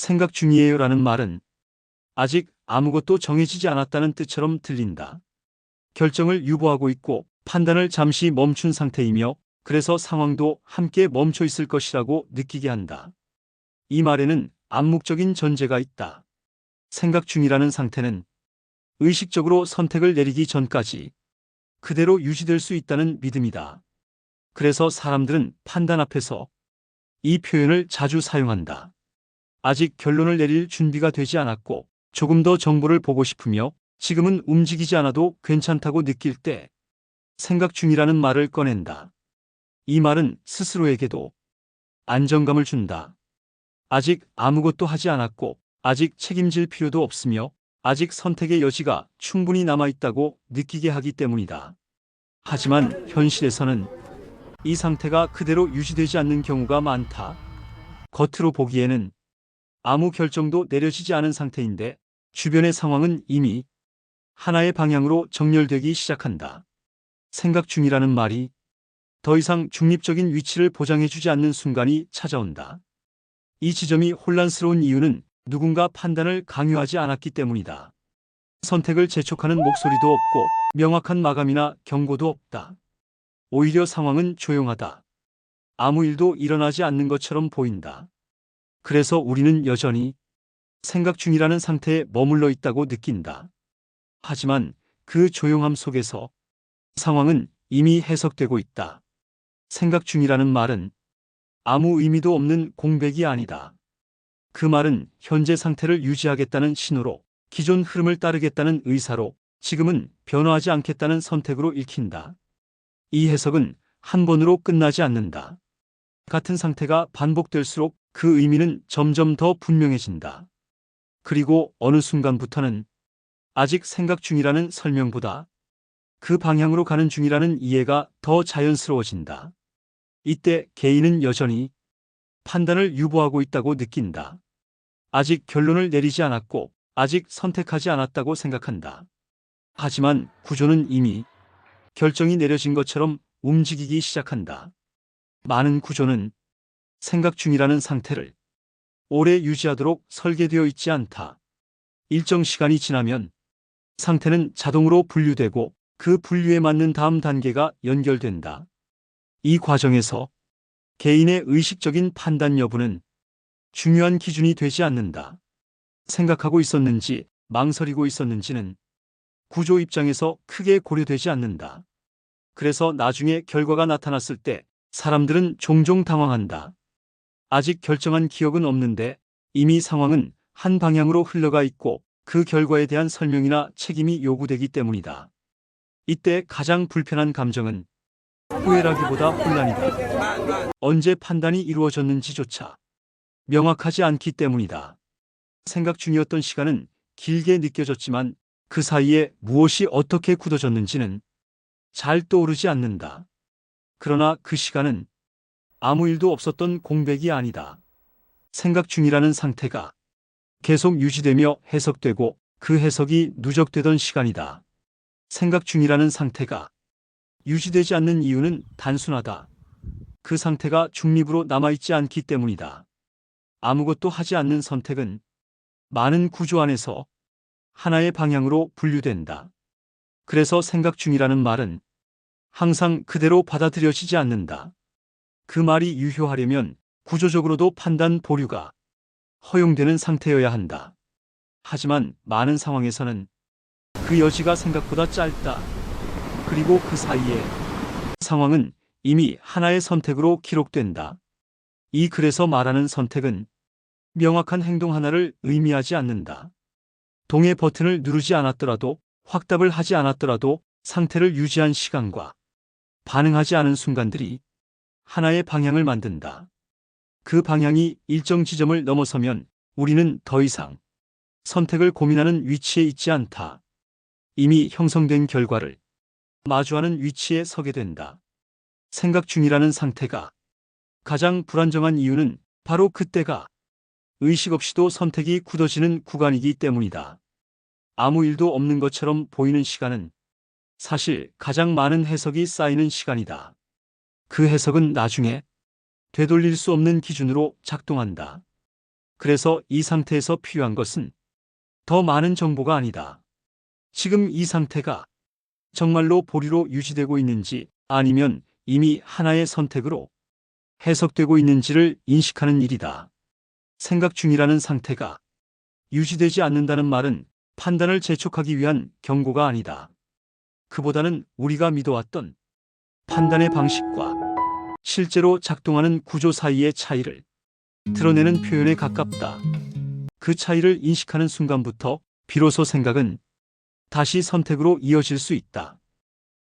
생각 중이에요 라는 말은 아직 아무것도 정해지지 않았다는 뜻처럼 들린다. 결정을 유보하고 있고 판단을 잠시 멈춘 상태이며 그래서 상황도 함께 멈춰 있을 것이라고 느끼게 한다. 이 말에는 암묵적인 전제가 있다. 생각 중이라는 상태는 의식적으로 선택을 내리기 전까지 그대로 유지될 수 있다는 믿음이다. 그래서 사람들은 판단 앞에서 이 표현을 자주 사용한다. 아직 결론을 내릴 준비가 되지 않았고 조금 더 정보를 보고 싶으며 지금은 움직이지 않아도 괜찮다고 느낄 때 생각 중이라는 말을 꺼낸다. 이 말은 스스로에게도 안정감을 준다. 아직 아무것도 하지 않았고 아직 책임질 필요도 없으며 아직 선택의 여지가 충분히 남아있다고 느끼게 하기 때문이다. 하지만 현실에서는 이 상태가 그대로 유지되지 않는 경우가 많다. 겉으로 보기에는 아무 결정도 내려지지 않은 상태인데 주변의 상황은 이미 하나의 방향으로 정렬되기 시작한다. 생각 중이라는 말이 더 이상 중립적인 위치를 보장해주지 않는 순간이 찾아온다. 이 지점이 혼란스러운 이유는 누군가 판단을 강요하지 않았기 때문이다. 선택을 재촉하는 목소리도 없고 명확한 마감이나 경고도 없다. 오히려 상황은 조용하다. 아무 일도 일어나지 않는 것처럼 보인다. 그래서 우리는 여전히 생각 중이라는 상태에 머물러 있다고 느낀다. 하지만 그 조용함 속에서 상황은 이미 해석되고 있다. 생각 중이라는 말은 아무 의미도 없는 공백이 아니다. 그 말은 현재 상태를 유지하겠다는 신호로, 기존 흐름을 따르겠다는 의사로, 지금은 변화하지 않겠다는 선택으로 읽힌다. 이 해석은 한 번으로 끝나지 않는다. 같은 상태가 반복될수록 그 의미는 점점 더 분명해진다. 그리고 어느 순간부터는 아직 생각 중이라는 설명보다 그 방향으로 가는 중이라는 이해가 더 자연스러워진다. 이때 개인은 여전히 판단을 유보하고 있다고 느낀다. 아직 결론을 내리지 않았고 아직 선택하지 않았다고 생각한다. 하지만 구조는 이미 결정이 내려진 것처럼 움직이기 시작한다. 많은 구조는 생각 중이라는 상태를 오래 유지하도록 설계되어 있지 않다. 일정 시간이 지나면 상태는 자동으로 분류되고 그 분류에 맞는 다음 단계가 연결된다. 이 과정에서 개인의 의식적인 판단 여부는 중요한 기준이 되지 않는다. 생각하고 있었는지 망설이고 있었는지는 구조 입장에서 크게 고려되지 않는다. 그래서 나중에 결과가 나타났을 때 사람들은 종종 당황한다. 아직 결정한 기억은 없는데 이미 상황은 한 방향으로 흘러가 있고 그 결과에 대한 설명이나 책임이 요구되기 때문이다. 이때 가장 불편한 감정은 후회라기보다 혼란이다. 언제 판단이 이루어졌는지조차 명확하지 않기 때문이다. 생각 중이었던 시간은 길게 느껴졌지만 그 사이에 무엇이 어떻게 굳어졌는지는 잘 떠오르지 않는다. 그러나 그 시간은 아무 일도 없었던 공백이 아니다. 생각 중이라는 상태가 계속 유지되며 해석되고 그 해석이 누적되던 시간이다. 생각 중이라는 상태가 유지되지 않는 이유는 단순하다. 그 상태가 중립으로 남아있지 않기 때문이다. 아무것도 하지 않는 선택은 많은 구조 안에서 하나의 방향으로 분류된다. 그래서 생각 중이라는 말은 항상 그대로 받아들여지지 않는다. 그 말이 유효하려면 구조적으로도 판단 보류가 허용되는 상태여야 한다. 하지만 많은 상황에서는 그 여지가 생각보다 짧다. 그리고 그 사이에 상황은 이미 하나의 선택으로 기록된다. 이 글에서 말하는 선택은 명확한 행동 하나를 의미하지 않는다. 동의 버튼을 누르지 않았더라도, 확답을 하지 않았더라도 상태를 유지한 시간과 반응하지 않은 순간들이 하나의 방향을 만든다. 그 방향이 일정 지점을 넘어서면 우리는 더 이상 선택을 고민하는 위치에 있지 않다. 이미 형성된 결과를 마주하는 위치에 서게 된다. 생각 중이라는 상태가 가장 불안정한 이유는 바로 그때가 의식 없이도 선택이 굳어지는 구간이기 때문이다. 아무 일도 없는 것처럼 보이는 시간은 사실 가장 많은 해석이 쌓이는 시간이다. 그 해석은 나중에 되돌릴 수 없는 기준으로 작동한다. 그래서 이 상태에서 필요한 것은 더 많은 정보가 아니다. 지금 이 상태가 정말로 보리로 유지되고 있는지 아니면 이미 하나의 선택으로 해석되고 있는지를 인식하는 일이다. 생각 중이라는 상태가 유지되지 않는다는 말은 판단을 재촉하기 위한 경고가 아니다. 그보다는 우리가 믿어왔던 판단의 방식과 실제로 작동하는 구조 사이의 차이를 드러내는 표현에 가깝다. 그 차이를 인식하는 순간부터 비로소 생각은 다시 선택으로 이어질 수 있다.